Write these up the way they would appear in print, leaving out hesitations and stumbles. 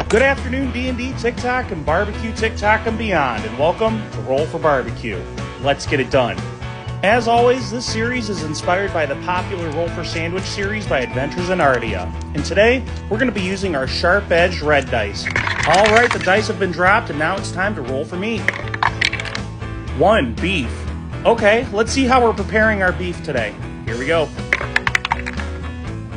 Good afternoon, D&D, TikTok, and barbecue TikTok and beyond, and welcome to Roll for Barbecue. Let's get it done. As always, this series is inspired by the popular Roll for Sandwich series by AdventuresinAardia. And today, we're going to be using our sharp-edged red dice. Alright, the dice have been dropped, and now it's time to roll for meat. 1. Beef. Okay, let's see how we're preparing our beef today. Here we go.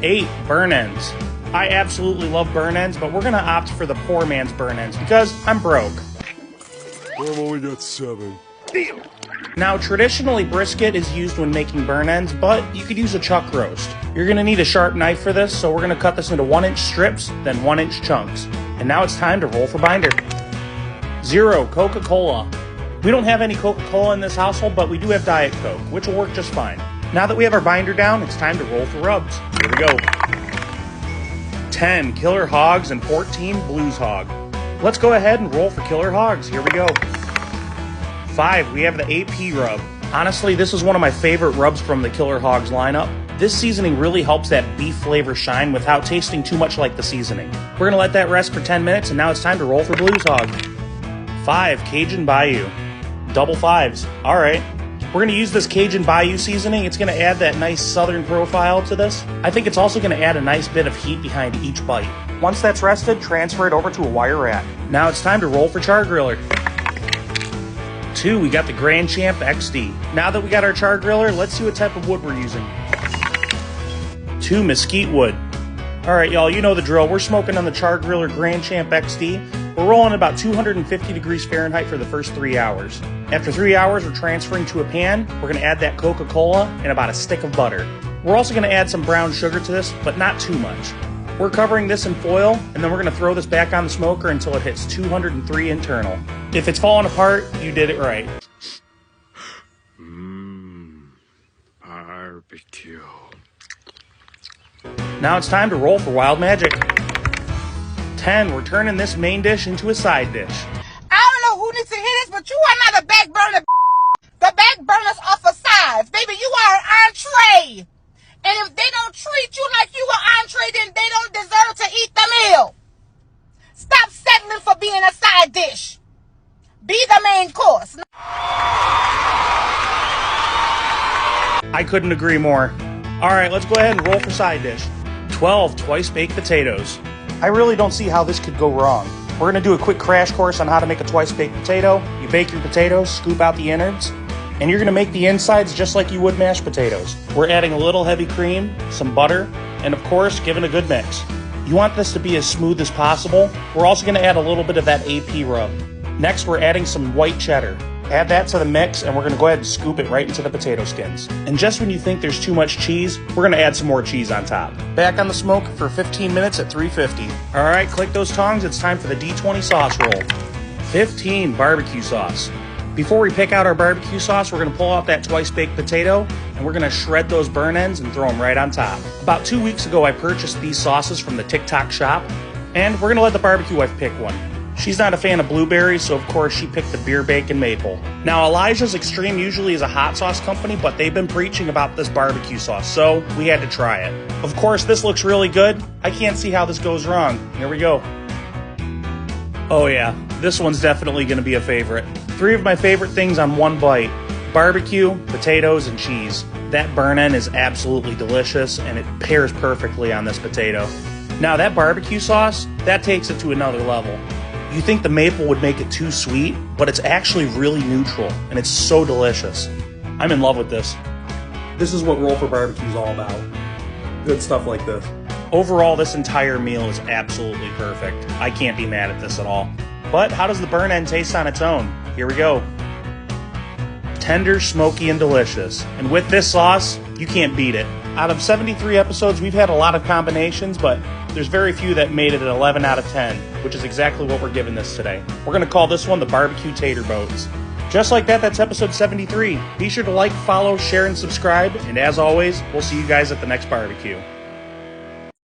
8. Burn ends. I absolutely love burn ends, but we're going to opt for the poor man's burn ends because I'm broke. I've only got 7. Deal. Now, traditionally, brisket is used when making burn ends, but you could use a chuck roast. You're going to need a sharp knife for this, so we're going to cut this into 1-inch strips, then 1-inch chunks. And now it's time to roll for binder. 0. Coca-Cola. We don't have any Coca-Cola in this household, but we do have Diet Coke, which will work just fine. Now that we have our binder down, it's time to roll for rubs. Here we go. 10. Killer Hogs and 14. Blues Hog. Let's go ahead and roll for Killer Hogs. Here we go. 5. We have the AP rub. Honestly, this is one of my favorite rubs from the Killer Hogs lineup. This seasoning really helps that beef flavor shine without tasting too much like the seasoning. We're going to let that rest for 10 minutes, and now it's time to roll for Blues Hog. 5. Cajun Bayou. Double 5s. Alright. We're going to use this Cajun Bayou seasoning. It's going to add that nice southern profile to this. I think it's also going to add a nice bit of heat behind each bite. Once that's rested, transfer it over to a wire rack. Now it's time to roll for Char Griller. 2. We got the Grand Champ XD. Now that we got our Char Griller, let's see what type of wood we're using. 2. Mesquite wood. Alright y'all, you know the drill. We're smoking on the Char Griller Grand Champ XD. We're rolling about 250 degrees Fahrenheit for the first 3 hours. After 3 hours, we're transferring to a pan. We're going to add that Coca-Cola and about a stick of butter. We're also going to add some brown sugar to this, but not too much. We're covering this in foil, and then we're going to throw this back on the smoker until it hits 203 internal. If it's falling apart, you did it right. Barbecue. Now it's time to roll for Wild Magic. 10. We're turning this main dish into a side dish. I don't know who needs to hear this, but you are not a back burner. The back burners are for sides. Baby, you are an entree. And if they don't treat you like you are entree, then they don't deserve to eat the meal. Stop settling for being a side dish. Be the main course. I couldn't agree more. Alright, let's go ahead and roll for side dish. 12. Twice baked potatoes. I really don't see how this could go wrong. We're going to do a quick crash course on how to make a twice baked potato. You bake your potatoes, scoop out the innards, and you're going to make the insides just like you would mashed potatoes. We're adding a little heavy cream, some butter, and of course, give it a good mix. You want this to be as smooth as possible. We're also going to add a little bit of that AP rub. Next, we're adding some white cheddar. Add that to the mix, and we're going to go ahead and scoop it right into the potato skins. And just when you think there's too much cheese, we're going to add some more cheese on top. Back on the smoke for 15 minutes at 350. All right, click those tongs. It's time for the D20 sauce roll. 15. Barbecue sauce. Before we pick out our barbecue sauce, we're going to pull off that twice-baked potato, and we're going to shred those burn ends and throw them right on top. About 2 weeks ago, I purchased these sauces from the TikTok shop, and we're going to let the barbecue wife pick one. She's not a fan of blueberries, so of course she picked the beer bacon maple. Now, Elijah's Extreme usually is a hot sauce company, but they've been preaching about this barbecue sauce, so we had to try it. Of course, this looks really good. I can't see how this goes wrong. Here we go. Oh yeah, this one's definitely going to be a favorite. 3 of my favorite things on one bite: barbecue, potatoes, and cheese. That burn end is absolutely delicious, and it pairs perfectly on this potato. Now, that barbecue sauce, that takes it to another level. You think the maple would make it too sweet, but it's actually really neutral, and it's so delicious. I'm in love with this. This is what Roll for Barbecue is all about. Good stuff like this. Overall, this entire meal is absolutely perfect. I can't be mad at this at all. But how does the burn end taste on its own? Here we go. Tender, smoky, and delicious. And with this sauce, you can't beat it. Out of 73 episodes, we've had a lot of combinations, but there's very few that made it an 11 out of 10, which is exactly what we're giving this today. We're going to call this one the Barbecue Tater Boats. Just like that, that's episode 73. Be sure to like, follow, share, and subscribe. And as always, we'll see you guys at the next barbecue.